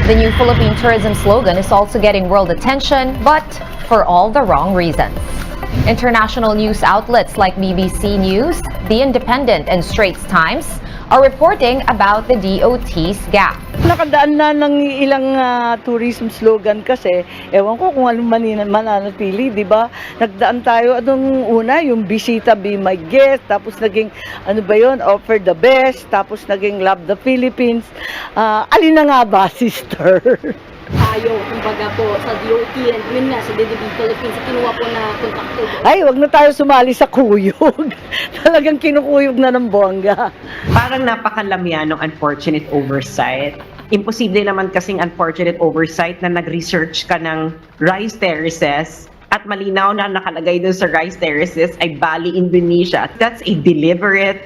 The new Philippine tourism slogan is also getting world attention, but for all the wrong reasons. International news outlets like BBC News, The Independent, and Straits Times are reporting about the DOT's gap. Nakadaan na ng ilang tourism slogan kasi, ewan ko kung ano mananatili, di ba? Nagdaan tayo, anong una, yung bisita be my guest, tapos naging, ano ba yun, offer the best, tapos naging love the Philippines. Alin na nga ba, sister? Tayo, kumbaga po, sa DOT and yun nga, sa DDB Philippines, kinuha po na kontakto. Ay, wag na tayo sumali sa kuyog. Talagang kinukuyog na ng bongga. Parang napakalamian ng unfortunate oversight. Imposible naman kasing unfortunate oversight na nag-research ka ng rice terraces at malinaw na nakalagay dun sa rice terraces ay Bali, Indonesia. That's a deliberate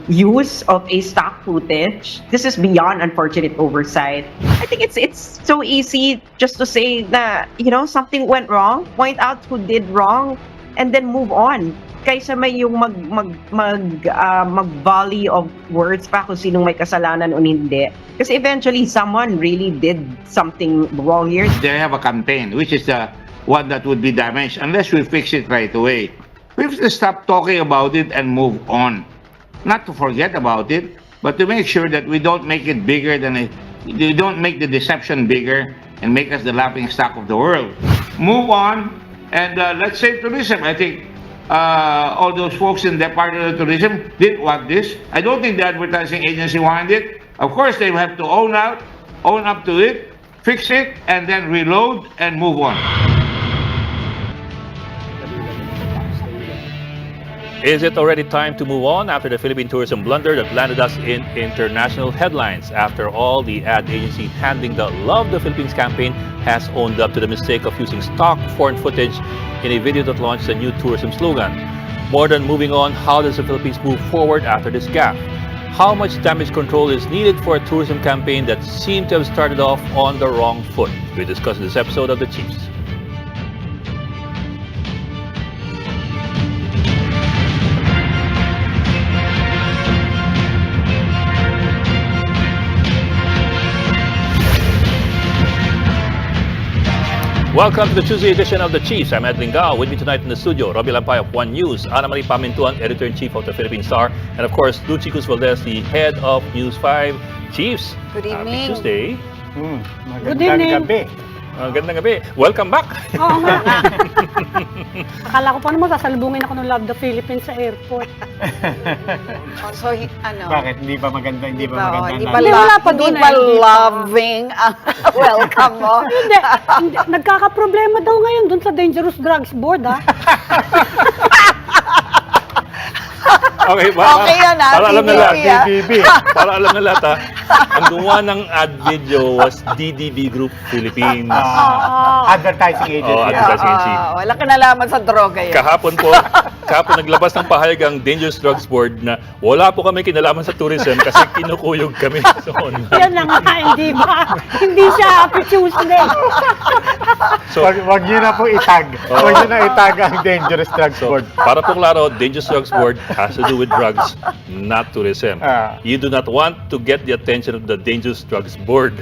use of a stock footage. This is beyond unfortunate oversight. I think it's so easy just to say that, you know, something went wrong, point out who did wrong, and then move on. Kaysa may yung mag-volley of words pa kung sinong may kasalanan o hindi. Kasi eventually, someone really did something wrong here. They have a campaign, which is the one that would be damaged unless we fix it right away. We have to stop talking about it and move on. Not to forget about it, but to make sure that we don't make it bigger than it. We don't make the deception bigger and make us the laughing stock of the world. Move on, and let's say tourism. I think all those folks in the Department of Tourism did want this. I don't think the advertising agency wanted it. Of course, they have to own up to it, fix it, and then reload and move on. Is it already time to move on after the Philippine tourism blunder that landed us in international headlines? After all, the ad agency handling the Love the Philippines campaign has owned up to the mistake of using stock foreign footage in a video that launched a new tourism slogan. More than moving on, how does the Philippines move forward after this gaffe? How much damage control is needed for a tourism campaign that seemed to have started off on the wrong foot? We discuss in this episode of The Chiefs. Welcome to the Tuesday edition of The Chiefs. I'm Ed Lingao. With me tonight in the studio, Robbie Lampay of One News, Ana Marie Pamintuan, Editor-in-Chief of the Philippine Star, and of course, Lucy Valdez, the head of News 5. Chiefs, good evening. Happy Tuesday. Good evening. Gabi. Gandang gabi. Welcome back. Oo nga. Akala ko pa naman sasalubungin ako ng Love the Philippines sa airport. So, Bakit? Hindi ba maganda? Hindi ba maganda? Hindi Hindi ba loving ang welcome mo? Hindi. Nagkakaproblema daw ngayon dun sa Dangerous Drugs Board, ha? Okay, Okay yan, ha? para alam na lahat. DDB. Para alam na lahat, ha? Ang gumawa ng ad video was DDB Group Philippines. Advertising agency. Oh, advertising agency. Wala kinalaman sa droga yan. Kahapon naglabas ng pahayag ang Dangerous Drugs Board na wala po kami kinalaman sa tourism kasi kinukuyog kami sa online. Yan na nga, hindi ba? Hindi siya Happy Tuesday. So, Wag niyo na po itag. Wag niyo na itag ang Dangerous Drugs Board. para po klaro, Dangerous Drugs Board has to do with drugs, not tourism. You do not want to get the attention of the Dangerous Drugs Board.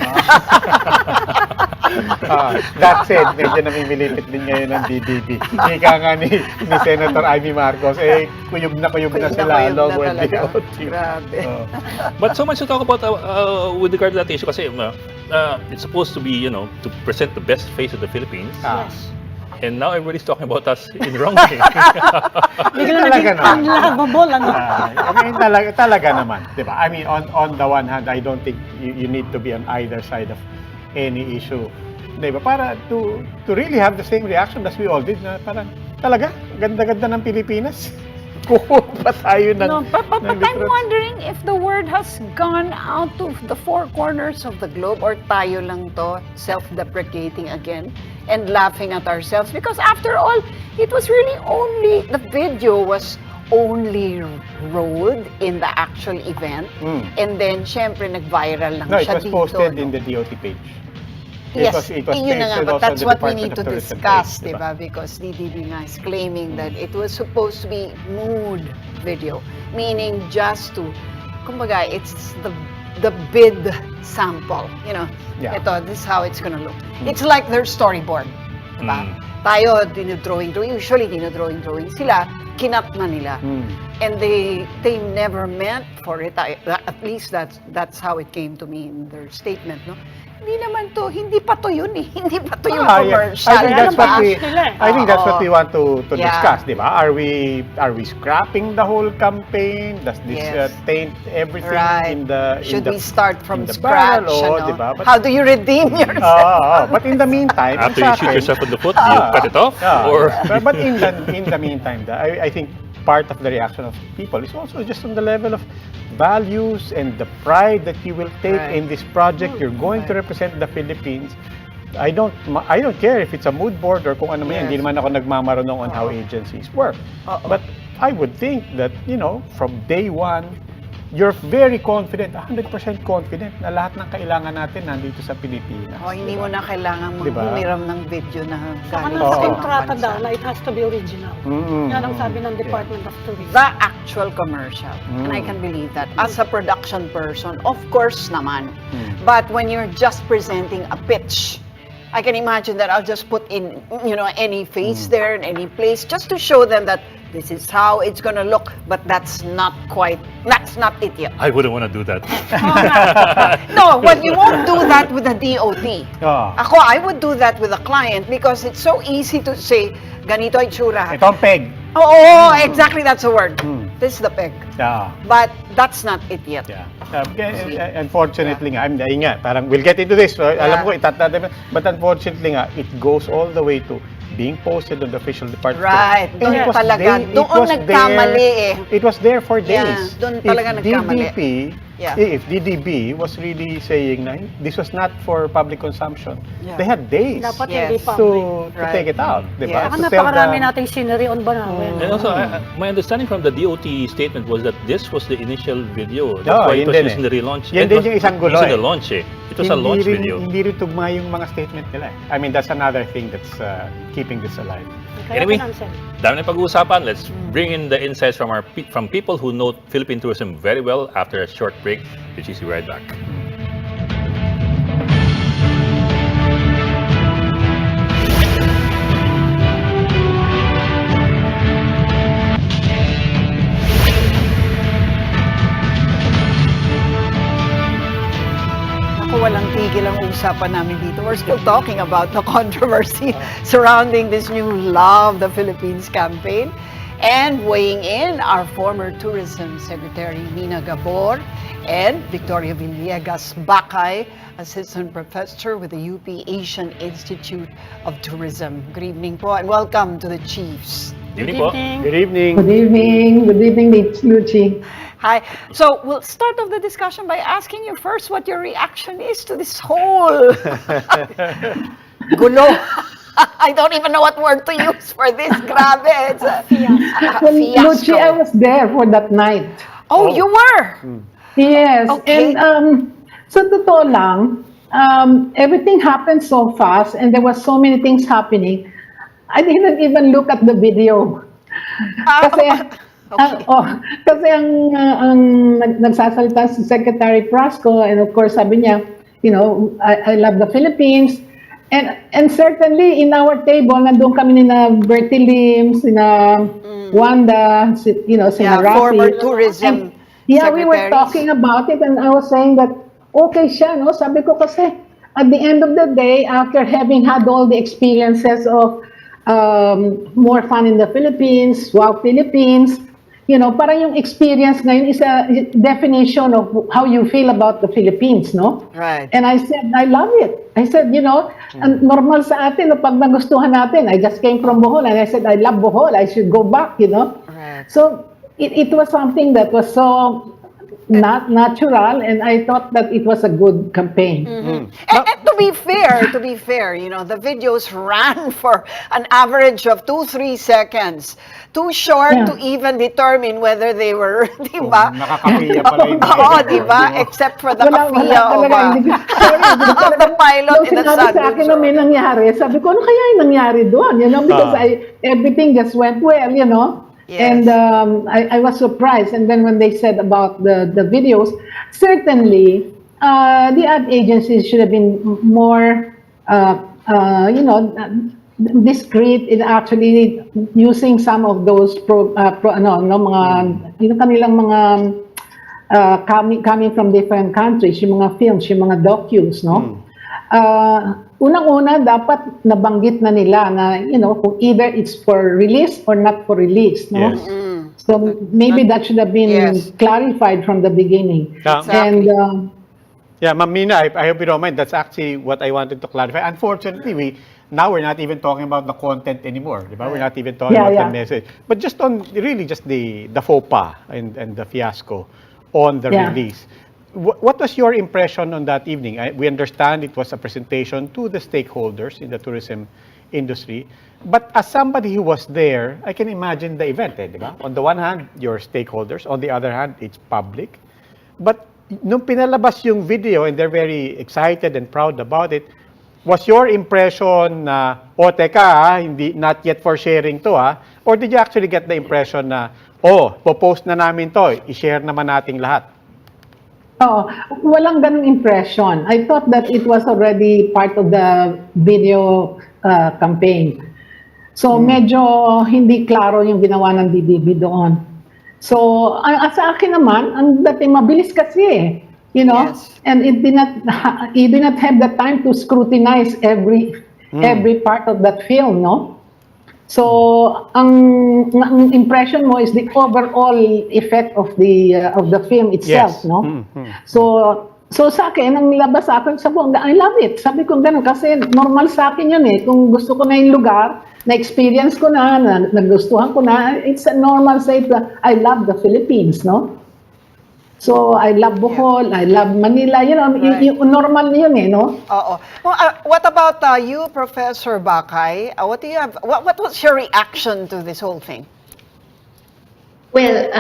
That said, medyo namimilipit din ngayon ng DDB. Ika nga ni Senator Amy Marcos, kuyog na sila along with the DOT. Grabe. But so much to talk about with regard to that issue kasi it's supposed to be, you know, to present the best face of the Philippines. Yes. And now everybody's talking about us in the wrong way. Bigla naging unlovable, ano? I mean, talaga naman, di ba? I mean, on the one hand, I don't think you need to be on either side of any issue. Di ba? Para to really have the same reaction as we all did, na parang, talaga, ganda-ganda ng Pilipinas. Kukuha pa tayo ng... No, but I'm wondering if the word has gone out to the four corners of the globe, or tayo lang to, self-deprecating again and laughing at ourselves, because after all, it was really only, the video was only rolled in the actual event, and then syempre nag-viral lang siya dito. No, it was posted in the DOT page. Yes, it was yun na nga, pasted but also that's on the what we Department need of to Tourism discuss, page, diba? Because DDB nga is claiming that it was supposed to be mood video, meaning just to kumbaga, it's the bid sample. You know, Yeah. ito, this is how it's gonna look. It's like their storyboard. Diba? Tayo, dinodrawing. Usually, dinodrawing sila, kinat na nila. And they never meant for it. At least that's how it came to me in their statement, no? Hindi naman to, hindi pa to yun eh. Hindi pa to yung commercial. I think that's what we, Nila eh. I think that's what we want to Yeah. discuss, di ba? Are we scrapping the whole campaign? Does this Yes. taint everything Right. in the Should in the, we start from in the scratch? barrel, ano? di ba? But- How do you redeem yourself? But in the meantime, After sa you shoot akin- yourself in the foot, you cut it off? Or but in the meantime, I think part of the reaction of people is also just on the level of values and the pride that you will take Right. in this project. You're going to represent the Philippines. I don't care if it's a mood board or kung ano man yan. Yes. Hindi naman ako nagmamarunong on how agencies work. But I would think that, from day one, you're very confident, 100% confident na lahat ng kailangan natin nandito sa Pilipinas. Hindi mo na kailangan Diba? humiram ng video na Saka galing nasa sa ibang kontrata bansa. daw na it has to be original. Yan ang sabi ng Department of Tourism. The actual commercial. And I can believe that. As a production person, of course naman. But when you're just presenting a pitch, I can imagine that I'll just put in, any face there in any place just to show them that this is how it's gonna look, but that's not it yet. I wouldn't want to do that. No, well, you won't do that with a DOT. Oh. I would do that with a client because it's so easy to say, ganito ay tsura. Ito ang peg. Oo, exactly, that's the word. This is the peg. Yeah. But that's not it yet. Yeah. Unfortunately nga, ayun nga, parang we'll get into this. So, alam ko, but unfortunately nga, it goes all the way to being posted on the official department. Right. And it Doon was talaga. there- it Doon was nagkamali there- eh. It was there for Yeah, days. doon talaga nagkamali. Yeah. If DDB was really saying na this was not for public consumption, Yeah. they had days Dapat Yes. hindi public. to take it out. Yeah. Diba? Saka To tell napakarami the- nating scenery on Banawin. And also, my understanding from the DOT statement was that this was the initial video. That's Oo, why it yun was din used in the relaunch. Yan It din was yung isang gulo used in eh. the launch eh. It was a launch video. Hindi rin tugma yung mga statement nila. I mean, that's another thing that's keeping this alive. Kaya Anyway, financial. dami na pag-uusapan. Let's bring in the insights from from people who know Philippine tourism very well after a short break. Which is right back. Walang tigil ang usapan namin dito. We're still talking about the controversy surrounding this new Love the Philippines campaign. And weighing in, our former Tourism Secretary Nina Gabor and Victoria Villegas Bacay, Assistant Professor with the UP Asian Institute of Tourism. Good evening po and welcome to the Chiefs. Good evening po. Good evening. Good evening. Good evening, Miss Lucy. Hi. So we'll start off the discussion by asking you first what your reaction is to this whole gulo. I don't even know what word to use for this. Grabe. It's a Well, fiasco. Lucy, I was there for that night. Oh, you were? Yes. Okay. And sa totoo lang, everything happened so fast and there was so many things happening. I didn't even look at the video. Kasi, kasi ang nagsasalita si Secretary Prasco, and of course sabi niya, I love the Philippines. And certainly in our table, nandun kami ni na Bertie Lim, sina Wanda, sina Rafi. Former tourism And, we were secretaries. talking about it and I was saying that okay siya, no? Sabi ko kasi at the end of the day, after having had all the experiences of more fun in the Philippines, Wow Philippines, parang yung experience ngayon is a definition of how you feel about the Philippines, no? Right. And I said, I love it. I said, ang normal sa atin, pag nagustuhan natin, I just came from Bohol, and I said, I love Bohol, I should go back, Right. So, it was something that was so not natural, and I thought that it was a good campaign. And to be fair, the videos ran for an average of 2-3 seconds. Too short Yeah. to even determine whether they were, di ba? Nakakapiya pala yung Oo, di ba? Except for the kapiya of, talaga, hindi ko- sorry, hindi ko of the pilot Nung in the sinabi sa akin na may nangyari, sabi ko, ano kaya yung nangyari doon? Because everything just went well, And I was surprised. And then when they said about the videos, certainly the ad agencies should have been more, discreet in actually using some of those kanilang mga coming from different countries, yung mga films, yung mga docus, no? Unang-una, dapat nabanggit na nila na, kung either it's for release or not for release, no? Yes. So maybe that should have been clarified from the beginning. Exactly. And Yeah, Ma'am Mina, I hope you don't mind. That's actually what I wanted to clarify. Unfortunately, now we're not even talking about the content anymore. We're not even talking about the message. But just on really just the faux pas and the fiasco on the release. What was your impression on that evening? We understand it was a presentation to the stakeholders in the tourism industry. But as somebody who was there, I can imagine the event. Diba? On the one hand, your stakeholders. On the other hand, it's public. But nung pinalabas yung video and they're very excited and proud about it, was your impression na, teka hindi, not yet for sharing to or did you actually get the impression na, popost na namin to, i-share naman nating lahat? Walang ganung impression. I thought that it was already part of the video campaign. So medyo hindi klaro yung ginawa ng DBB doon. So, sa akin naman, ang dating mabilis kasi and it did not have the time to scrutinize every part of that film, no? So, ang impression mo is the overall effect of the film itself, no? So sa akin, ang nilabas sa akin, I love it. Sabi ko ganun kasi normal sa akin yun Kung gusto ko na yung lugar, na-experience ko na nagustuhan ko na, it's a normal say, I love the Philippines, no? So, I love Bohol, I love Manila, yung normal yun no? Well, what about you, Professor Bakay? What do you have? What was your reaction to this whole thing? Well,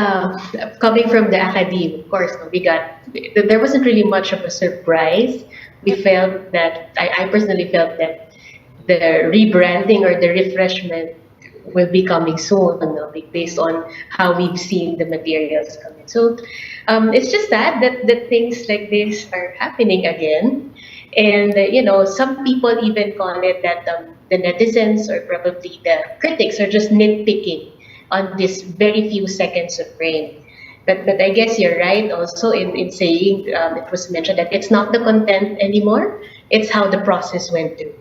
coming from the academe, of course, there wasn't really much of a surprise. We felt that, I personally felt that the rebranding or the refreshment will be coming soon, based on how we've seen the materials coming. So it's just sad that things like this are happening again. And, some people even call it that the netizens or probably the critics are just nitpicking on this very few seconds of frame. But I guess you're right also in saying, it was mentioned that it's not the content anymore, it's how the process went through.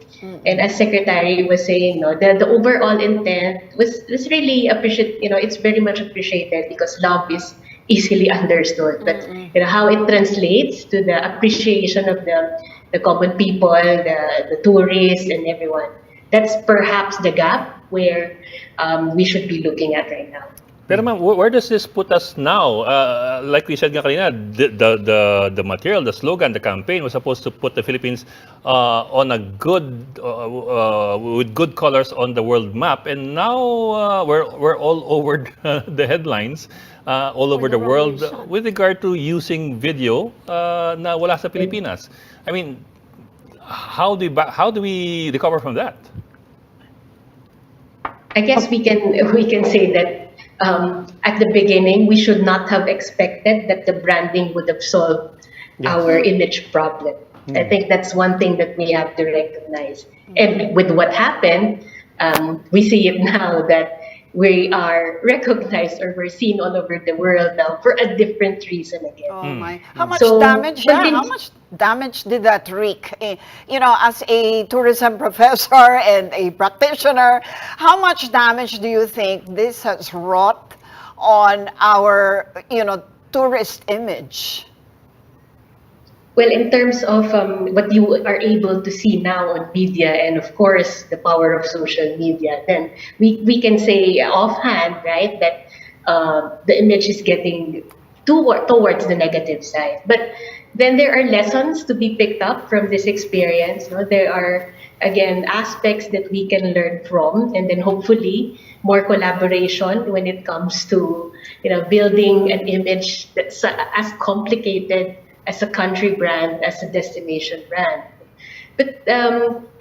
And as Secretary was saying, the overall intent was really it's very much appreciated because love is easily understood. But how it translates to the appreciation of the common people, the tourists and everyone, that's perhaps the gap where we should be looking at right now. Pero ma'am, where does this put us now? Like we said nga kanina, the material, the slogan, the campaign was supposed to put the Philippines on a with good colors on the world map, and now we're all over the headlines, all over the world with regard to using video na wala sa Pilipinas. I mean, how do we recover from that? I guess we can say that at the beginning, we should not have expected that the branding would have solved our image problem. I think that's one thing that we have to recognize. And with what happened, we see it now that we are recognized or we're seen all over the world now for a different reason again. Oh my! How much So, damage? but How much damage did that wreak? As a tourism professor and a practitioner, how much damage do you think this has wrought on our, tourist image? Well, in terms of what you are able to see now on media and, of course, the power of social media, then we can say offhand, right, that the image is getting towards the negative side. But then there are lessons to be picked up from this experience. There are, again, aspects that we can learn from, and then hopefully more collaboration when it comes to building an image that's as complicated as a country brand, as a destination brand. But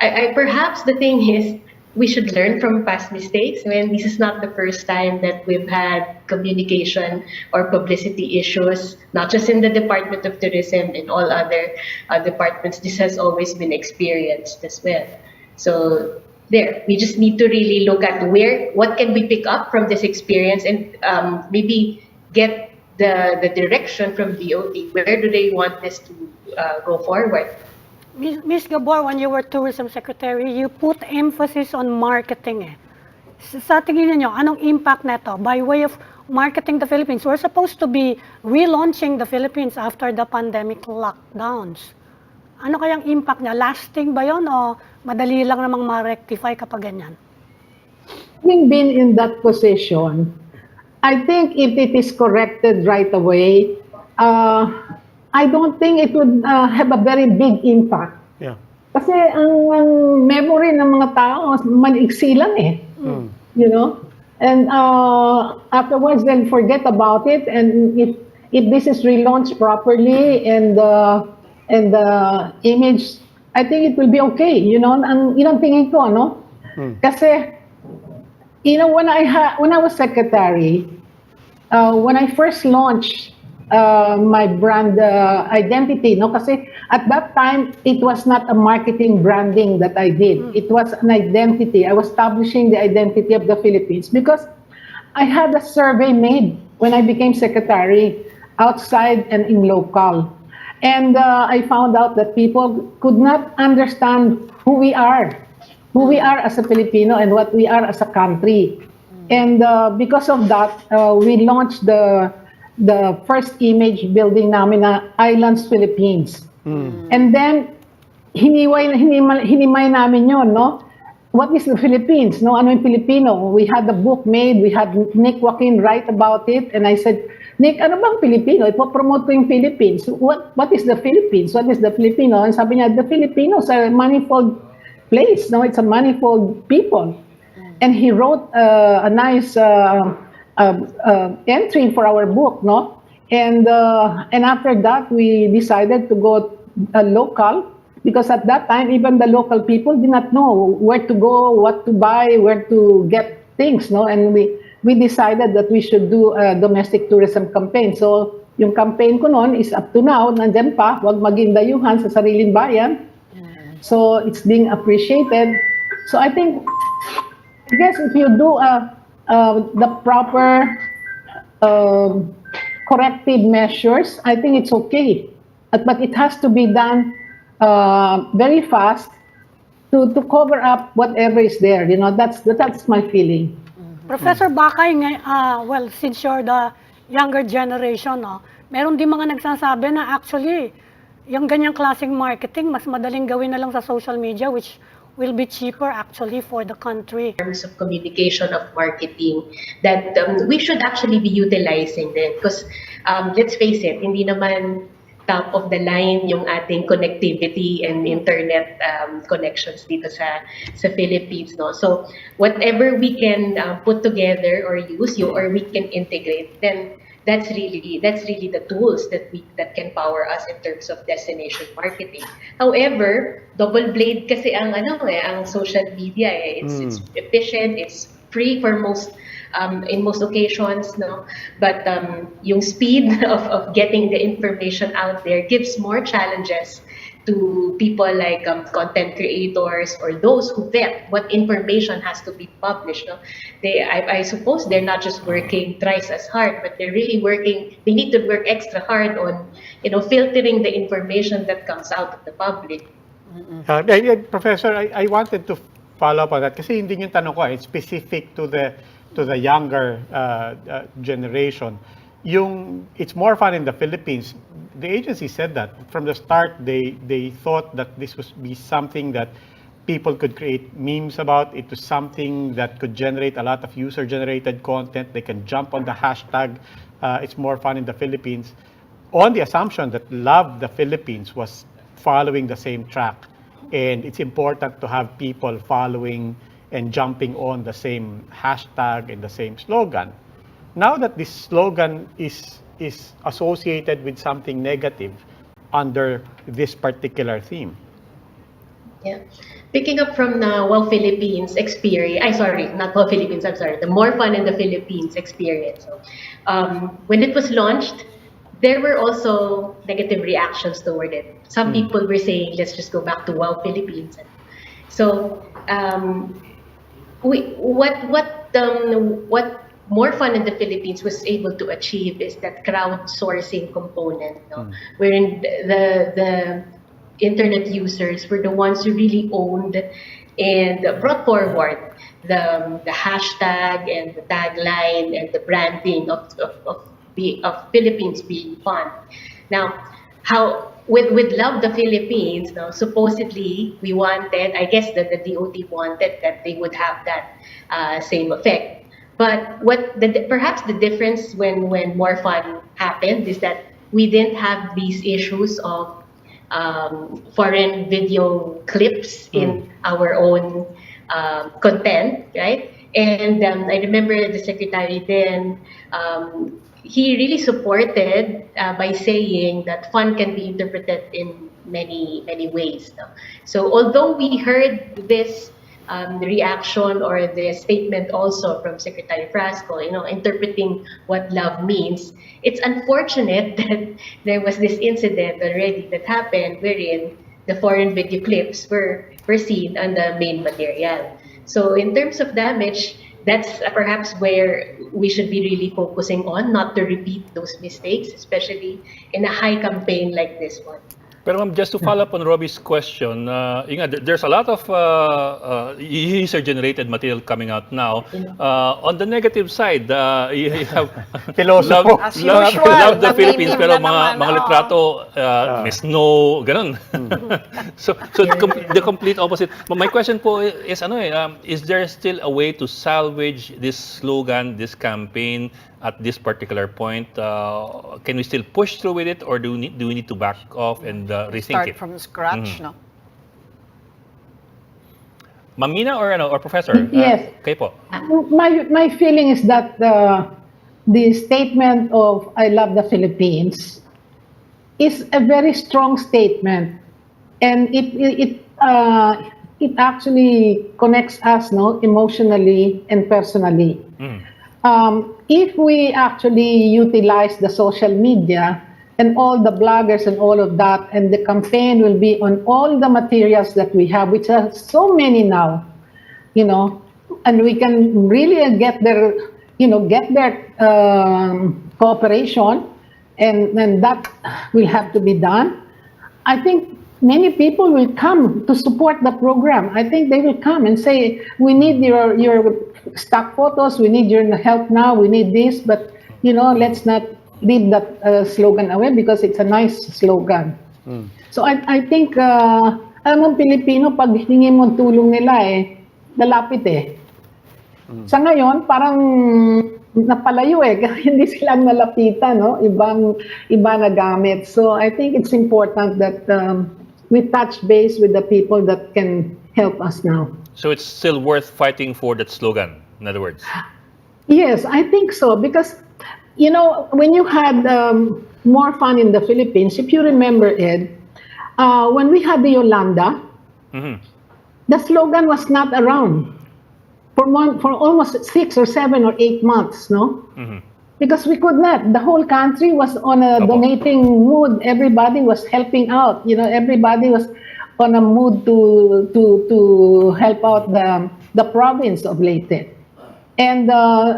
I perhaps the thing is, we should learn from past mistakes. I mean, this is not the first time that we've had communication or publicity issues, not just in the Department of Tourism, in all other departments. This has always been experienced as well. So there, we just need to really look at what can we pick up from this experience, and maybe get the direction from DOT. Where do they want this to go forward? Ms. Gabor, when you were Tourism Secretary, you put emphasis on marketing. Sa tingin niyo, anong impact neto by way of marketing the Philippines? We're supposed to be relaunching the Philippines after the pandemic lockdowns. Ano kayang impact niya? Lasting ba yun o madali lang namang ma-rectify kapag ganyan? Having been in that position, I think if it is corrected right away, I don't think it would have a very big impact. Yeah. Kasi ang memory ng mga tao, maliksi lang eh. You know? And afterwards, then forget about it. And if this is relaunched properly and the image, I think it will be okay. You know, ang tingin ko, ano? Kasi, you know, when I was secretary, when I first launched my brand identity, no? Kasi at that time, it was not a marketing branding that I did. It was an identity. I was establishing the identity of the Philippines because I had a survey made when I became secretary outside and in local. And I found out that people could not understand who we are as a Filipino and what we are as a country. And because of that, we launched the first image building namin na Islands Philippines. And then hinimay namin yon, no? What is the Philippines? No, ano yung Filipino? We had the book made. We had Nick Joaquin write about it, and I said, Nick, ano bang Filipino? Ipopromote ko yung Philippines. What is the Philippines? What is the Filipino? And sabi niya, the Filipinos are a manifold place. No, it's a manifold people. And he wrote a nice entry for our book, no? And after that, we decided to go local, because at that time, even the local people did not know where to go, what to buy, where to get things, no? And we decided that we should do a domestic tourism campaign. So, yung campaign ko noon is up to now, nandyan pa, wag maging dayuhan sa sariling bayan. So, it's being appreciated. So, I guess if you do the proper corrective measures, I think it's okay. But it has to be done very fast to cover up whatever is there. You know, that's my feeling. Professor Bakay, well, since you're the younger generation, no, meron din mga nagsasabi na actually, yung ganyang klaseng marketing, mas madaling gawin na lang sa social media, which will be cheaper actually for the country. In terms of communication, of marketing, that we should actually be utilizing them. Because let's face it, hindi naman top of the line yung ating connectivity and internet connections dito sa Philippines, no? So whatever we can put together or use, or we can integrate, then that's really the tools that can power us in terms of destination marketing. However, double blade kasi ang social media, it's efficient, it's free for most in most occasions, no? But yung speed of getting the information out there gives more challenges to people like content creators or those who vet what information has to be published. No? I suppose they're not just working thrice as hard, but they're really working. They need to work extra hard on, filtering the information that comes out of the public. Professor, I wanted to follow up on that kasi hindi yung tanong ko, it's specific to the younger generation. It's more fun in the Philippines. The agency said that from the start. They thought that this would be something that people could create memes about. It was something that could generate a lot of user-generated content. They can jump on the hashtag. It's more fun in the Philippines, on the assumption that Love the Philippines was following the same track, and it's important to have people following and jumping on the same hashtag and the same slogan. Now that this slogan is associated with something negative under this particular theme, Yeah. Picking up from the Wow Philippines experience, I sorry, not Wow Philippines, I'm sorry, the More Fun in the Philippines experience. So, when it was launched, there were also negative reactions toward it. Some people were saying, let's just go back to Wow Philippines. So, what More Fun in the Philippines was able to achieve is that crowdsourcing component, no? Wherein the internet users were the ones who really owned and brought forward the hashtag and the tagline and the branding of Philippines being fun. Now, how with Love the Philippines, no, supposedly we wanted, I guess that the DOT wanted that they would have that same effect. But perhaps the difference when More Fun happened is that we didn't have these issues of foreign video clips in our own content, right? And I remember the secretary then, he really supported by saying that fun can be interpreted in many ways. No? So although we heard this reaction or the statement also from Secretary Frasco, interpreting what love means, it's unfortunate that there was this incident already that happened wherein the foreign video clips were seen on the main material. So in terms of damage, that's perhaps where we should be really focusing on, not to repeat those mistakes, especially in a high campaign like this one. Pero ma'am, just to follow up on Robbie's question, yun nga, there's a lot of user-generated material coming out now. On the negative side, you have Philosopher. As usual, love the Philippines, namimim pero na naman, mga litrato, may snow, ganun. so the complete opposite. My question po is, is there still a way to salvage this slogan, this campaign, at this particular point? Can we still push through with it, or do we need to back off and rethink Start it? from scratch, no? Mamina or Professor? Yes. Kayo po. My feeling is that the statement of "I love the Philippines" is a very strong statement, and it actually connects us, no, emotionally and personally. If we actually utilize the social media and all the bloggers and all of that, and the campaign will be on all the materials that we have, which are so many now, and we can really get their cooperation, and that will have to be done. I think many people will come to support the program. I think they will come and say, we need your stock photos, we need your help now, we need this, but let's not leave that slogan away because it's a nice slogan. So I think, alam mo, Pilipino, pag hiningi mo tulong nila lalapit Sa ngayon, parang napalayo hindi sila nalapitan, no? Iba na gamit. So I think it's important that we touch base with the people that can help us now. So it's still worth fighting for that slogan, in other words? Yes, I think so, because, when you had More Fun in the Philippines, if you remember, Ed, when we had the Yolanda, the slogan was not around for almost 6 or 7 or 8 months, no? Because we could not. The whole country was on a donating mood. Everybody was helping out. Everybody was on a mood to help out the province of Leyte. And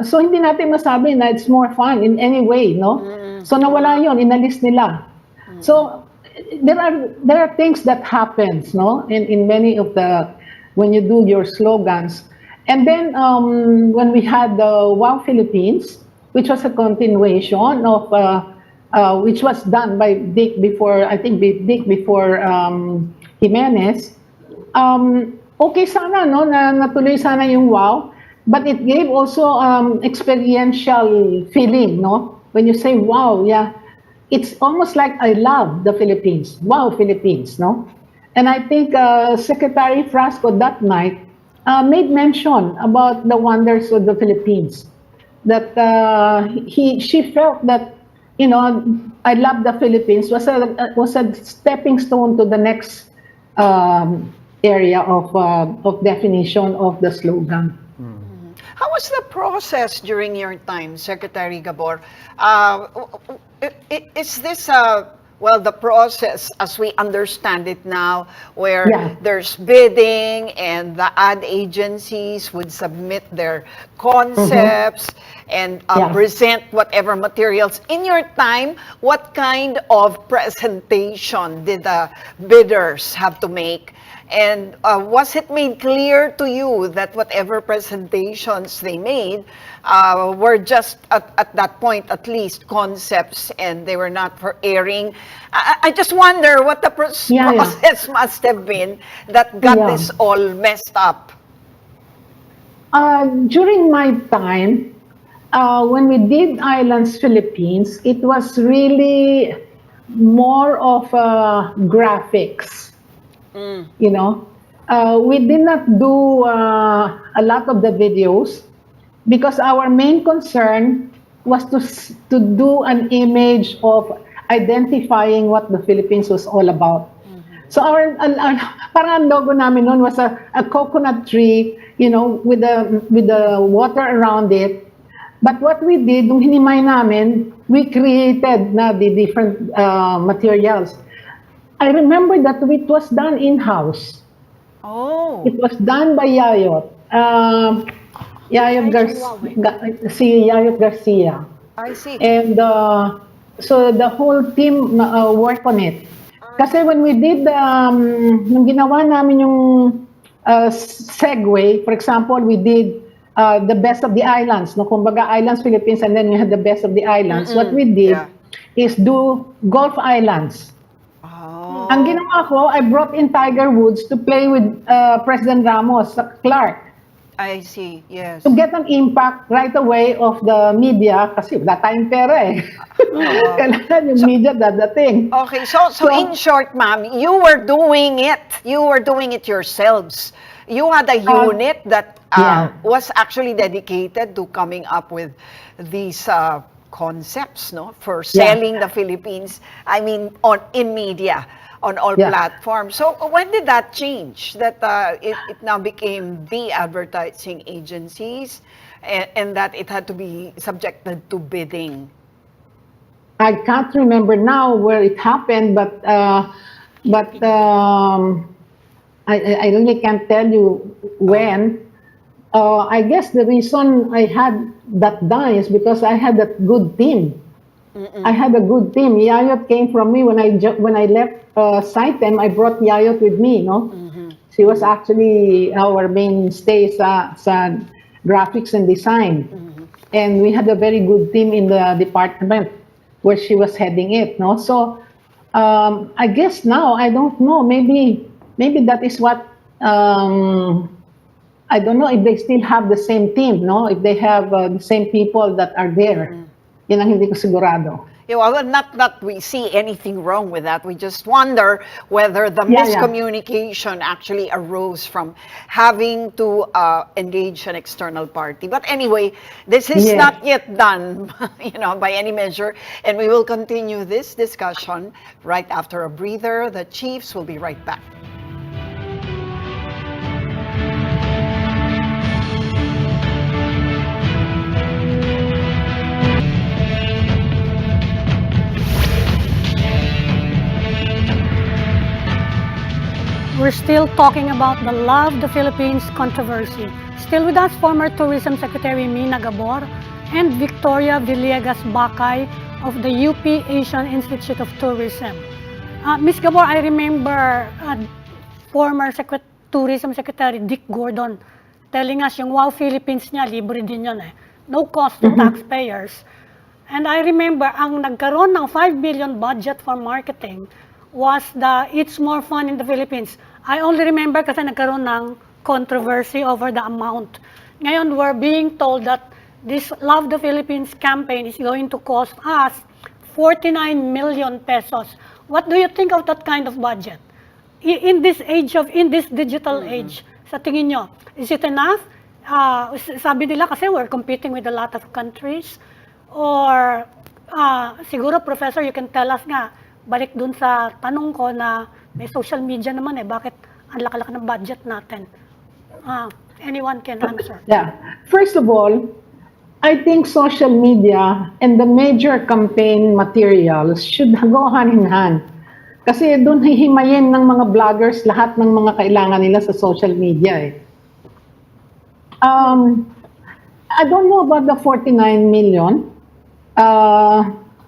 so hindi natin masabi na it's more fun in any way, no? So nawala yon, inalis nila. So there are things that happens, no? In many of when you do your slogans. And then when we had the Wow Philippines, which was a continuation of which was done by Dick before Jimenez. Okay sana, no, na natuloy sana yung Wow, but it gave also experiential feeling, no? When you say wow, yeah, it's almost like I love the Philippines. Wow Philippines, no? And I think Secretary Frasco that night made mention about the wonders of the Philippines. That she felt that I love the Philippines was a stepping stone to the next area of definition of the slogan. How was the process during your time, Secretary Gabor? Is this well, the process as we understand it now, where Yeah. there's bidding and the ad agencies would submit their concepts and Yeah. present whatever materials. In your time, what kind of presentation did the bidders have to make? And was it made clear to you that whatever presentations they made were just, at that point at least, concepts and they were not for airing? I just wonder what the Yeah, yeah. process must have been that got Yeah. this all messed up. During my time, when we did Islands Philippines, it was really more of graphics. You know, we did not do a lot of the videos because our main concern was to do an image of identifying what the Philippines was all about. So our parang ang logo namin noon was a coconut tree, you know, with the water around it. But what we did, nung hinimay namin, we created na the different materials. I remember that it was done in-house. Oh. It was done by Yayot. Si Yayot Garcia. I see. And so the whole team worked on it. Kasi when we did, nung ginawa namin yung segue, for example, we did the best of the islands. No? Kumbaga, Islands Philippines, and then we had the best of the islands. What we did is do Gulf Islands. Ang ginawa ko, I brought in Tiger Woods to play with President Ramos, Clark. I see, yes. To get an impact right away of the media, kasi wala tayong pera eh. Kailangan yung media dadating. Okay, so in short, ma'am, you were doing it. You were doing it yourselves. You had a unit that was actually dedicated to coming up with these concepts, no, for selling the Philippines. I mean, in media, on all platforms. So when did that change? That it now became the advertising agencies, and that it had to be subjected to bidding. I can't remember now where it happened, but I really can't tell you when. I guess the reason I had that done is because I had a good team. I had a good team. Yayot came from me when I left Saitem. I brought Yayot with me. No, she was actually our mainstay sa graphics and design, and we had a very good team in the department where she was heading it. No, so I guess now I don't know. Maybe that is what. I don't know if they still have the same team. No, if they have the same people that are there. Yan ang hindi ko sigurado. Yeah, well, not that we see anything wrong with that. We just wonder whether the miscommunication actually arose from having to engage an external party. But anyway, this is not yet done, by any measure. And we will continue this discussion right after a breather. The Chiefs will be right back. We're still talking about the Love the Philippines controversy. Still with us, former Tourism Secretary Mina Gabor and Victoria Villegas Bacay of the UP Asian Institute of Tourism. Ms. Gabor, I remember former Tourism Secretary Dick Gordon telling us yung Wow Philippines niya, libre din yun eh. No cost to taxpayers. And I remember, ang nagkaroon ng 5 billion budget for marketing was the It's More Fun in the Philippines. I only remember kasi nagkaroon ng controversy over the amount. Ngayon, we're being told that this Love the Philippines campaign is going to cost us 49 million pesos. What do you think of that kind of budget? In this digital age, sa tingin nyo, is it enough? Sabi nila kasi we're competing with a lot of countries. Or siguro, Professor, you can tell us nga, balik dun sa tanong ko na may social media naman bakit Ang laki-laki ng budget natin. Anyone can answer. Yeah. First of all, I think social media and the major campaign materials should go hand in hand. Kasi doon hihimayin ng mga vloggers lahat ng mga kailangan nila sa social media eh. I don't know about the 49 million.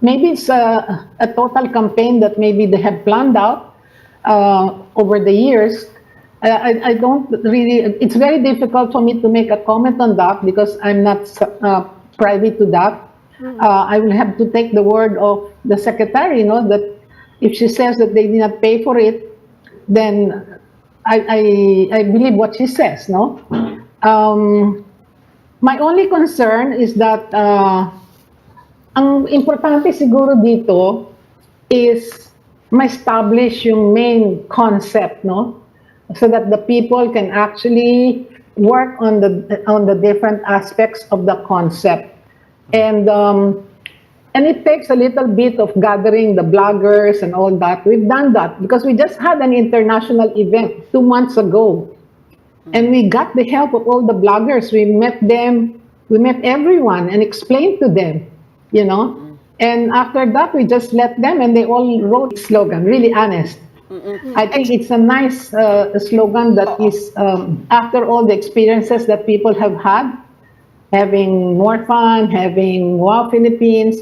Maybe it's a total campaign that maybe they have planned out over the years. I don't really, it's very difficult for me to make a comment on that because I'm not privy to that. I will have to take the word of the secretary, that if she says that they did not pay for it, then I believe what she says, no? My only concern is that ang importante siguro dito is ma-establish yung main concept, no? So that the people can actually work on the different aspects of the concept. And it takes a little bit of gathering the bloggers and all that. We've done that because we just had an international event 2 months ago. And we got the help of all the bloggers. We met them, we met everyone and explained to them, And after that, we just let them and they all wrote slogan, really honest. I think it's a nice slogan that is, after all the experiences that people have had, having more fun, having Wow Philippines,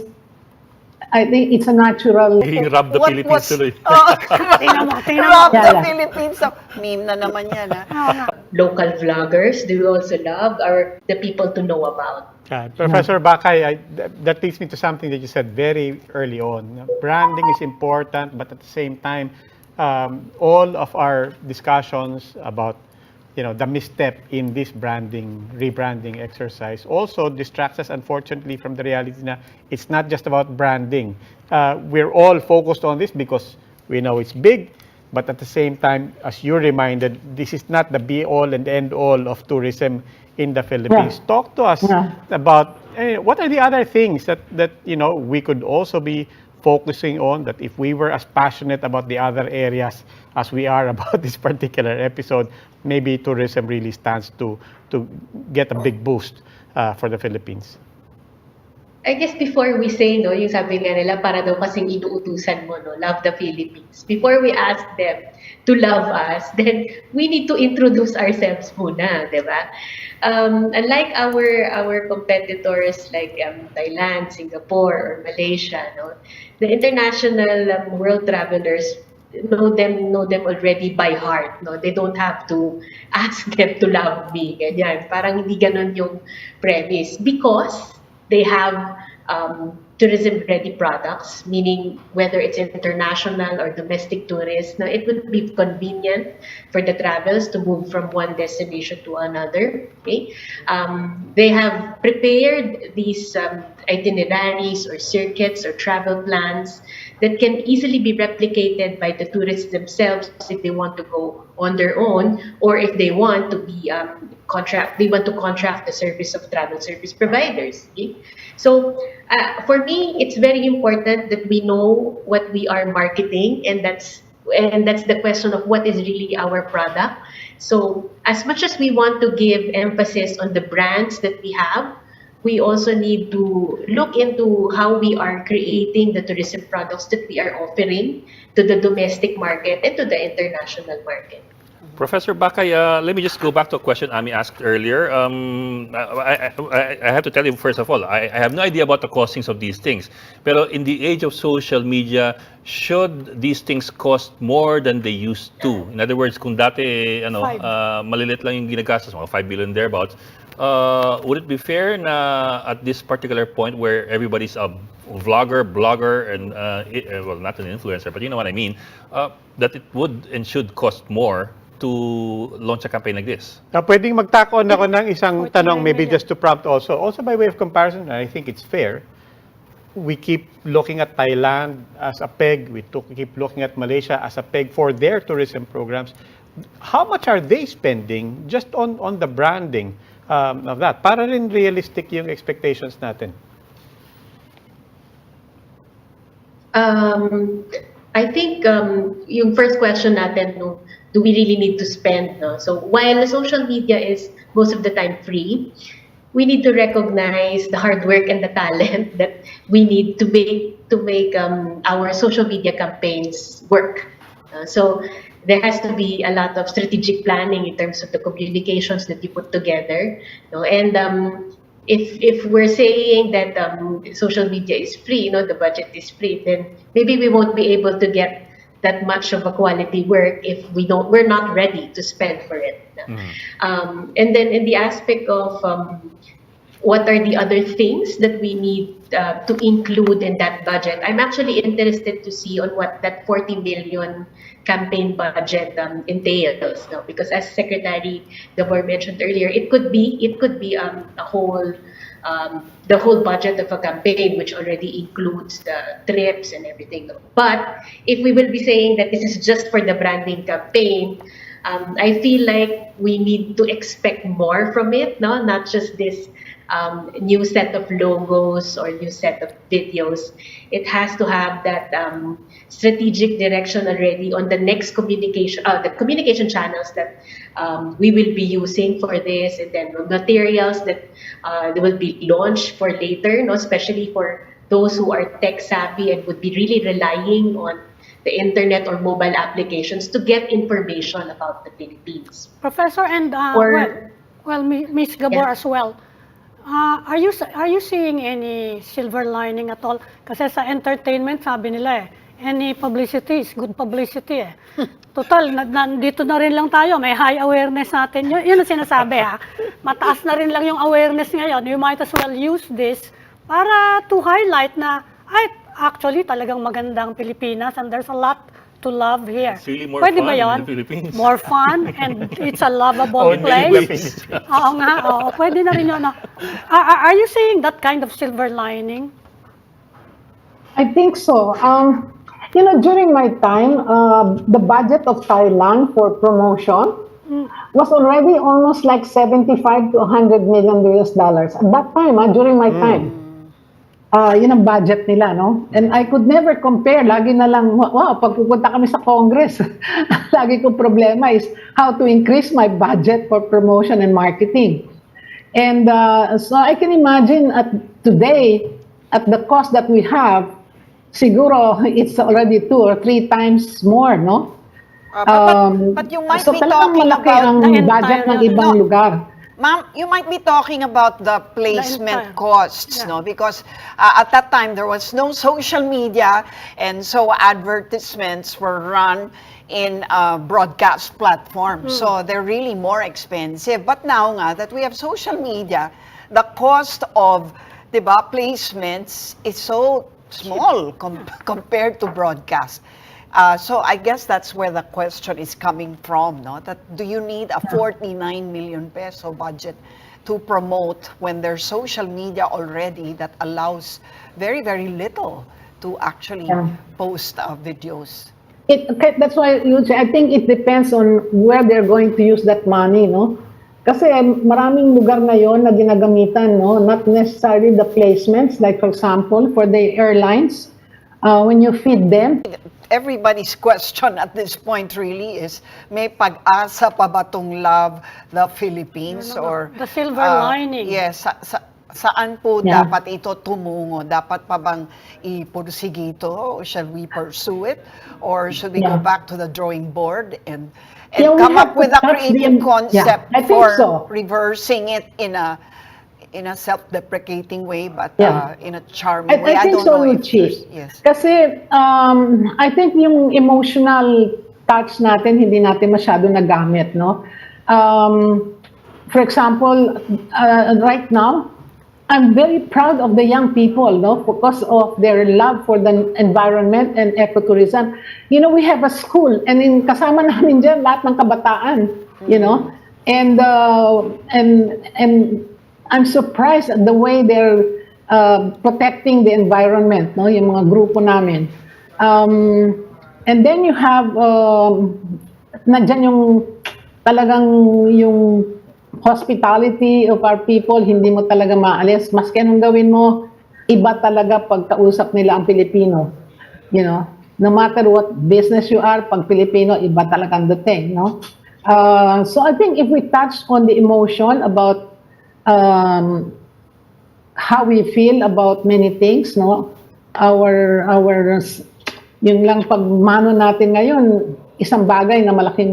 I think it's a natural... Rub the Philippines tuloy. Rub the Philippines. Meme na naman yan. Local vloggers, do we also love the people to know about? Professor Bakay, that leads me to something that you said very early on. Branding is important, but at the same time, all of our discussions about the misstep in this rebranding exercise also distracts us, unfortunately, from the reality that it's not just about branding. We're all focused on this because we know it's big, but at the same time, as you reminded, this is not the be-all and end-all of tourism in the Philippines. Yeah. Talk to us about what are the other things that we could also be focusing on, that if we were as passionate about the other areas as we are about this particular episode, maybe tourism really stands to get a big boost for the Philippines. I guess before we say, yung sabi nga nila, para daw kasing inuutusan mo, love the Philippines. Before we ask them to love us, then we need to introduce ourselves muna, di ba? Unlike our competitors like Thailand, Singapore, or Malaysia, the international world travelers know them already by heart. They don't have to ask them to love me. Ganyan. Parang hindi ganun yung premise. Because they have tourism-ready products, meaning whether it's international or domestic tourists, it would be convenient for the travelers to move from one destination to another. Okay? They have prepared these itineraries or circuits or travel plans that can easily be replicated by the tourists themselves if they want to go on their own, or if they want to be contract the service of travel service providers. Okay? So for me, it's very important that we know what we are marketing, and that's the question of what is really our product. So as much as we want to give emphasis on the brands that we have, we also need to look into how we are creating the tourism products that we are offering to the domestic market and to the international market. Professor Bakay, let me just go back to a question Ami asked earlier. I have to tell you, first of all, I have no idea about the costings of these things. But in the age of social media, should these things cost more than they used to? In other words, kung dati, malilit lang yung ginagastos, mga 5 billion thereabouts, would it be fair na at this particular point where everybody's a vlogger, blogger, and well, not an influencer, but you know what I mean, that it would and should cost more to launch a campaign like this? Pwedeng magtako ako ng isang tanong, maybe just to prompt also by way of comparison, I think it's fair. We keep looking at Thailand as a peg, we keep looking at Malaysia as a peg for their tourism programs. How much are they spending just on the branding of that? Para rin realistic yung expectations natin. I think yung first question natin, no, do we really need to spend? No? So while social media is most of the time free, we need to recognize the hard work and the talent that we need to make our social media campaigns work. So there has to be a lot of strategic planning in terms of the communications that you put together. No? And if we're saying that social media is free, the budget is free, then maybe we won't be able to get that much of a quality work if we're not ready to spend for it. And then in the aspect of what are the other things that we need to include in that budget? I'm actually interested to see on what that 40 million campaign budget entails. No? Because as Secretary Gabor mentioned earlier, it could be a whole the whole budget of a campaign, which already includes the trips and everything. But if we will be saying that this is just for the branding campaign, I feel like we need to expect more from it, no? Not just this new set of logos or new set of videos. It has to have that strategic direction already on the next communication, the communication channels that we will be using for this, and then materials that will be launched for later, no? Especially for those who are tech savvy and would be really relying on the internet or mobile applications to get information about the Philippines. Professor, and Miss Gabor Yeah. as well. Are you seeing any silver lining at all? Kasi sa entertainment, sabi nila any publicity is good publicity eh. Total, nandito na rin lang tayo, may high awareness natin. Yun ang sinasabi Mataas na rin lang yung awareness ngayon. You might as well use this para to highlight na, actually talagang magandang Pilipinas and there's a lot to love here. It's really more Pwede fun ba yun? in the Philippines. More fun and it's a lovable In many place. ways. Oo nga, oo. Pwede na rin yun. Are you seeing that kind of silver lining? I think so. During my time, the budget of Thailand for promotion was already almost like 75 to 100 million US dollars. At that time, during my time. Yun ang budget nila, no? And I could never compare. Lagi na lang, pag pupunta kami sa Congress, lagi kong problema is how to increase my budget for promotion and marketing. And so I can imagine today, at the cost that we have, siguro it's already 2 or 3 times more, no? But you might so be talagang talking malaki about ang budget ng ibang lugar. Ma'am, you might be talking about the placement entire- costs, no? Because at that time there was no social media, and so advertisements were run in broadcast platforms. So they're really more expensive. But now nga that we have social media, the cost of, placements is so small compared to broadcast. So I guess that's where the question is coming from, no? That do you need a 49 million peso budget to promote when there's social media already that allows very, very little to actually post videos? That's why I think it depends on where they're going to use that money, no? Kasi maraming lugar ngayon na ginagamitan, no? Not necessarily the placements, like for example, for the airlines, when you feed them. Everybody's question at this point really is, may pag-asa pa ba tong Love the Philippines? Or The silver lining. Yes, saan po Yeah. dapat ito tumungo? Dapat pa bang ipursige ito? Or shall we pursue it? Or should we go Yeah. back to the drawing board and Yeah, we come have up with to a touch creative the- concept Yeah, I think for so. reversing it in a self-deprecating way, but Yeah. in a charming way? I think don't so, know if Chief. there's- Yes. Kasi I think yung emotional touch natin, hindi natin masyado nagamit, no? For example, right now, I'm very proud of the young people, no? Because of their love for the environment and ecotourism. We have a school, and kasama namin dyan lahat ng kabataan, and I'm surprised at the way they're protecting the environment, no? Yung mga grupo namin. And then you have, nandyan yung talagang yung hospitality of our people, hindi mo talaga maalis. Maski anong gawin mo, iba talaga pagkausap nila ang Pilipino. no matter what business you are, pag Filipino, iba talagang dating, no? So I think if we touch on the emotion about how we feel about many things, no? Yun lang pagmano natin ngayon, isang bagay na malaking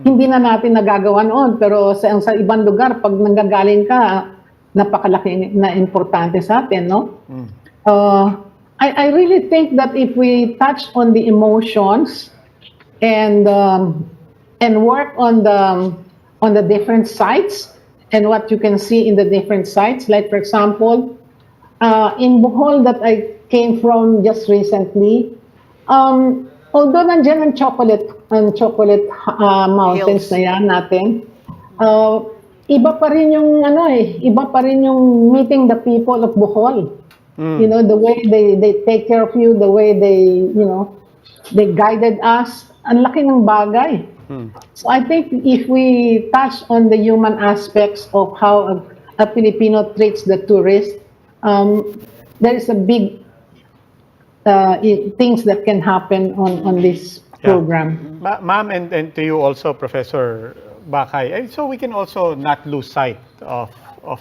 hindi na natin nagagawa noon, pero sa ibang lugar, pag nanggagaling ka, napakalaki na importante sa atin, no? I really think that if we touch on the emotions and work on the different sites and what you can see in the different sites, like for example, in Bohol that I came from just recently, although nandiyan ang chocolate mountains Hills. na yan natin, iba pa rin yung iba pa rin yung meeting the people of Bohol. You know, the way they take care of you, the way they guided us, ang laki ng bagay. So I think if we touch on the human aspects of how a Filipino treats the tourist, there is a big things that can happen on this program. Ma'am, and to you also, Professor Bakay, so we can also not lose sight of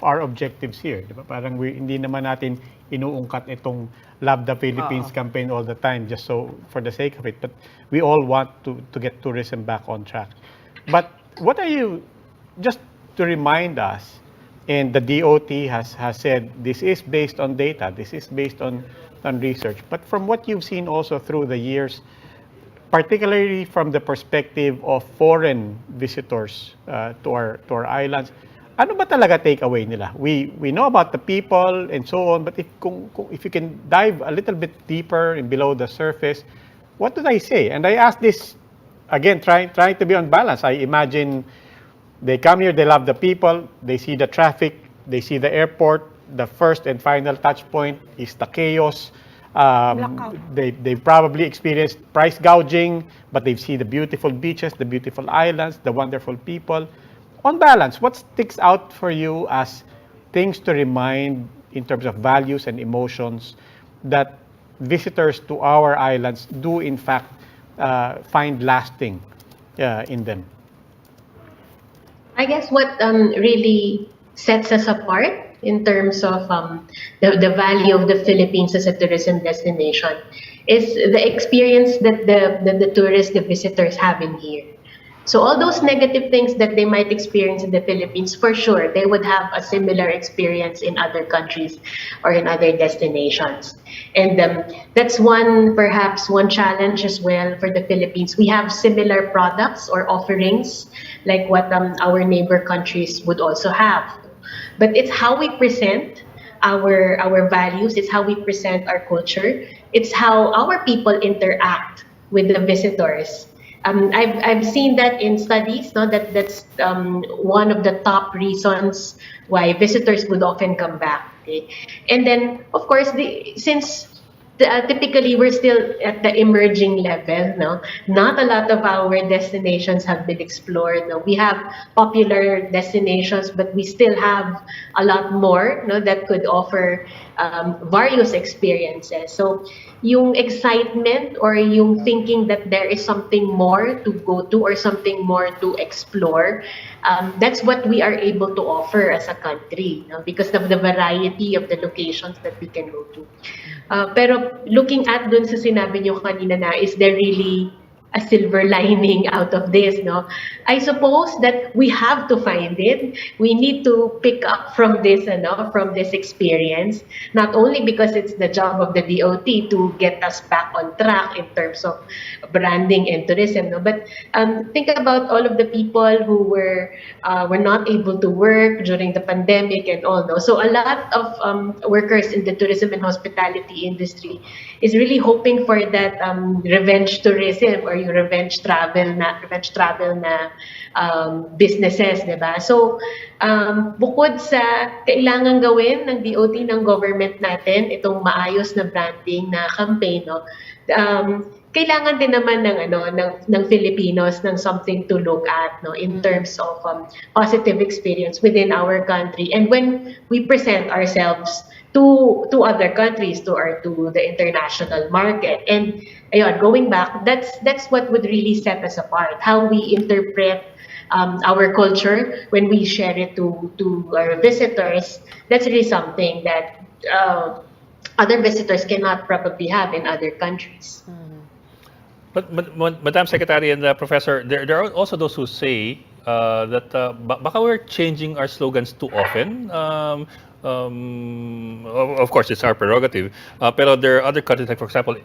our objectives here. Diba? Parang hindi naman natin inuungkat itong Love the Philippines campaign all the time just so for the sake of it. But we all want to get tourism back on track. But what are you, just to remind us, and the DOT has said this is based on data, this is based on research. But from what you've seen also through the years, particularly from the perspective of foreign visitors to our islands, ano ba talaga takeaway nila? We know about the people and so on, but if you can dive a little bit deeper and below the surface, what do they say? And I ask this again, trying to be on balance. I imagine they come here, they love the people, they see the traffic, they see the airport. The first and final touch point is the chaos. They probably experienced price gouging, but they've seen the beautiful beaches, the beautiful islands, the wonderful people. On balance, what sticks out for you as things to remind in terms of values and emotions that visitors to our islands do in fact find lasting in them? I guess what really sets us apart in terms of the value of the Philippines as a tourism destination is the experience that the tourists, the visitors have in here. So all those negative things that they might experience in the Philippines, for sure, they would have a similar experience in other countries or in other destinations. And that's perhaps one challenge as well for the Philippines. We have similar products or offerings like what our neighbor countries would also have. But it's how we present our values, it's how we present our culture, it's how our people interact with the visitors. I've seen that in studies, no, that's one of the top reasons why visitors would often come back. Okay? And then, of course, since typically we're still at the emerging level, no, not a lot of our destinations have been explored. No, we have popular destinations, but we still have a lot more, no, that could offer various experiences. So yung excitement or yung thinking that there is something more to go to or something more to explore, that's what we are able to offer as a country, no? Because of the variety of the locations that we can go to. Pero looking at dun sa sinabi niyo kanina na, is there really a silver lining out of this, no? I suppose that we have to find it. We need to pick up from this experience, not only because it's the job of the DOT to get us back on track in terms of branding and tourism, no? But think about all of the people who were not able to work during the pandemic and all, no? So a lot of workers in the tourism and hospitality industry is really hoping for that revenge tourism or yung revenge travel na businesses, diba? So, bukod sa kailangan gawin ng DOT, ng government natin, itong maayos na branding na campaign, no? Kailangan din naman ng Filipinos ng something to look at, no, in terms of positive experience within our country. And when we present ourselves to other countries, to the international market. And ayun, going back, that's what would really set us apart. How we interpret our culture when we share it to our visitors. That's really something that other visitors cannot probably have in other countries. But Madam Secretary and Professor, there are also those who say that baka we're changing our slogans too often. Of course, it's our prerogative. Pero there are other countries, like for example,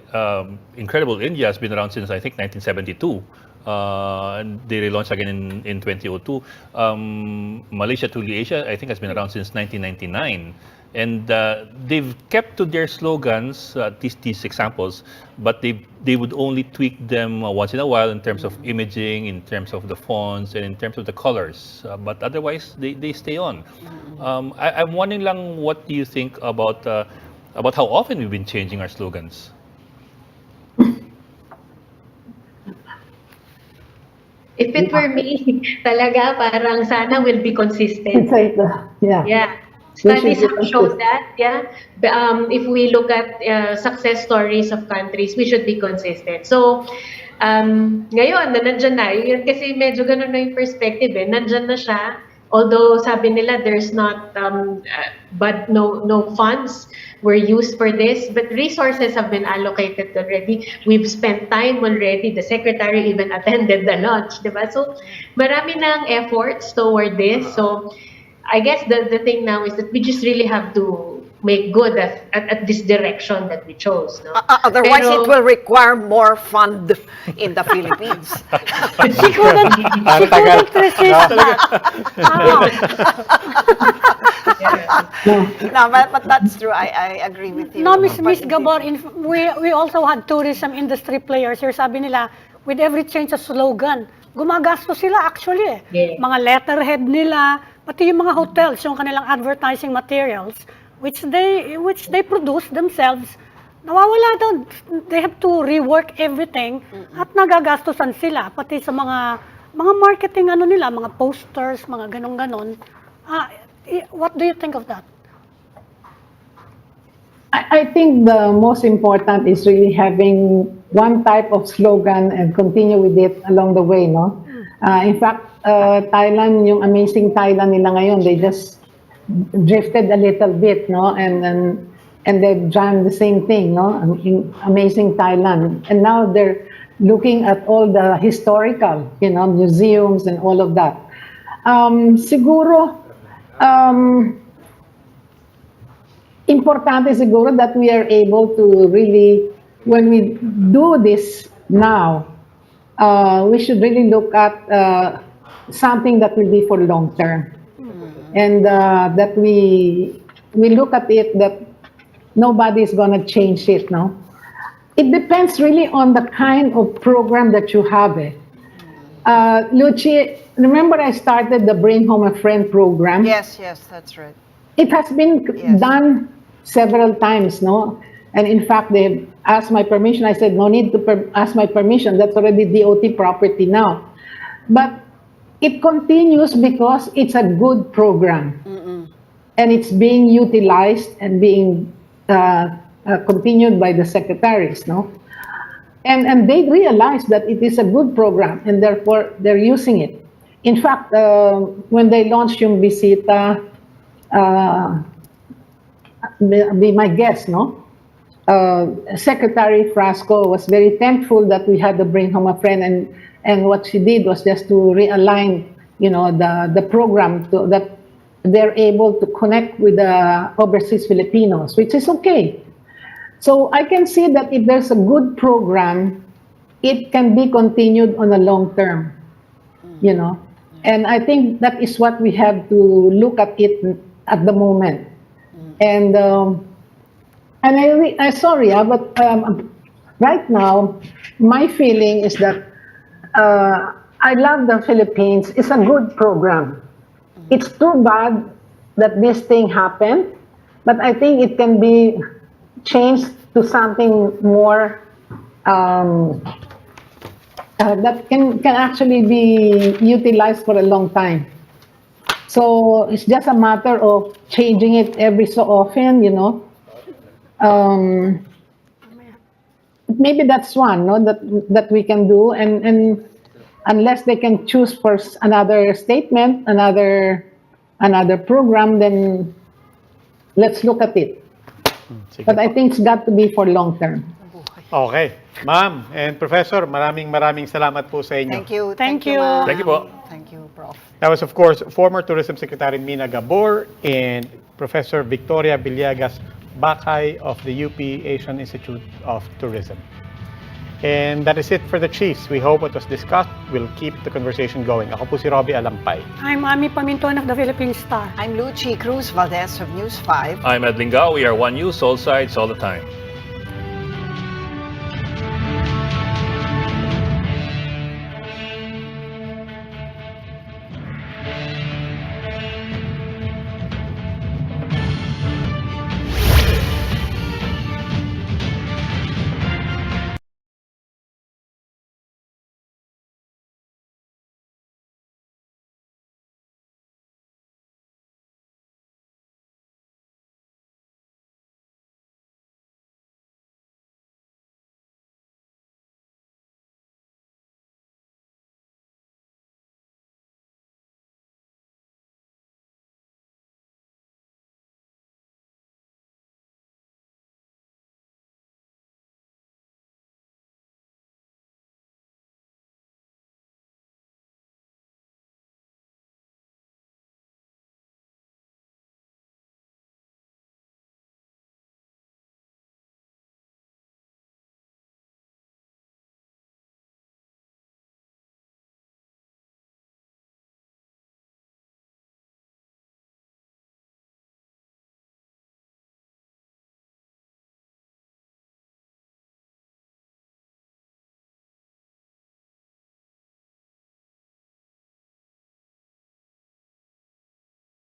Incredible India has been around since I think 1972. And they relaunched again in 2002. Malaysia Truly Asia, I think, has been around since 1999. And they've kept to their slogans, these examples, but they would only tweak them once in a while in terms of imaging, in terms of the fonts, and in terms of the colors. But otherwise, they stay on. I'm wondering lang, what do you think about how often we've been changing our slogans? If it were me, talaga parang sana will be consistent. It's like, yeah. Yeah. Studies have shown that, yeah. If we look at success stories of countries, we should be consistent. So, ngayon, nandyan na. Yun kasi medyo ganun na yung perspective eh. Nandyan na siya. Although sabi nila there's not, but no funds were used for this, but resources have been allocated already. We've spent time already. The secretary even attended the launch, diba? So, marami ng efforts toward this. So, I guess the thing now is that we just really have to make good at this direction that we chose. No? Otherwise, Pero- it will require more fund in the Philippines. She couldn't resist that. No, but that's true. I agree with you. No, Miss Gabor, we also had tourism industry players here. Sabi nila, with every change of slogan, gumagastos sila actually eh. Yeah. Mga letterhead nila, pati yung mga hotels, yung kanilang advertising materials, which they produce themselves, nawawala doon. They have to rework everything at nagagastosan sila, pati sa mga marketing ano nila, mga posters, mga ganon-ganon. What do you think of that? I think the most important is really having one type of slogan and continue with it along the way, no? In fact, Thailand, yung amazing Thailand nila ngayon, they just drifted a little bit, no? And they've done the same thing, no? Amazing Thailand. And now they're looking at all the historical, museums and all of that. Siguro, importante siguro that we are able to really, when we do this now, we should really look at something that will be for long term. And that we look at it that nobody is going to change it, no? It depends really on the kind of program that you have. Luci, remember I started the Bring Home a Friend program? Yes, that's right. It has been done several times, no? And in fact, they asked my permission. I said, no need to ask my permission. That's already DOT property now. But it continues because it's a good program. And it's being utilized and being continued by the secretaries, no? And they realize that it is a good program and therefore they're using it. In fact, when they launched yung Bisita, be my guest, no? Secretary Frasco was very thankful that we had to bring home a friend, and what she did was just to realign, the program so that they're able to connect with the overseas Filipinos, which is okay. So I can see that if there's a good program, it can be continued on a long term, and I think that is what we have to look at it at the moment. And I'm sorry, but right now, my feeling is that I love the Philippines. It's a good program. It's too bad that this thing happened, but I think it can be changed to something more that can actually be utilized for a long time. So it's just a matter of changing it every so often, you know. Maybe that's one, no, that we can do, and unless they can choose for another statement, another program, then let's look at it. Sige But I po. think it's got to be for long term. Okay. Ma'am and Professor, maraming salamat po sa inyo. Thank you. Thank you. ma'am. Thank you po. Thank you, Prof. That was, of course, former Tourism Secretary Mina Gabor and Professor Victoria Villegas Bakay of the UP Asian Institute of Tourism. And that is it for the Chiefs. We hope what was discussed will keep the conversation going. Ako po si Robbie Alampay. I'm Ami Paminton of the Philippine Star. I'm Lucy Cruz Valdez of News 5. I'm Ed Lingao. We are One News, all sides, all the time.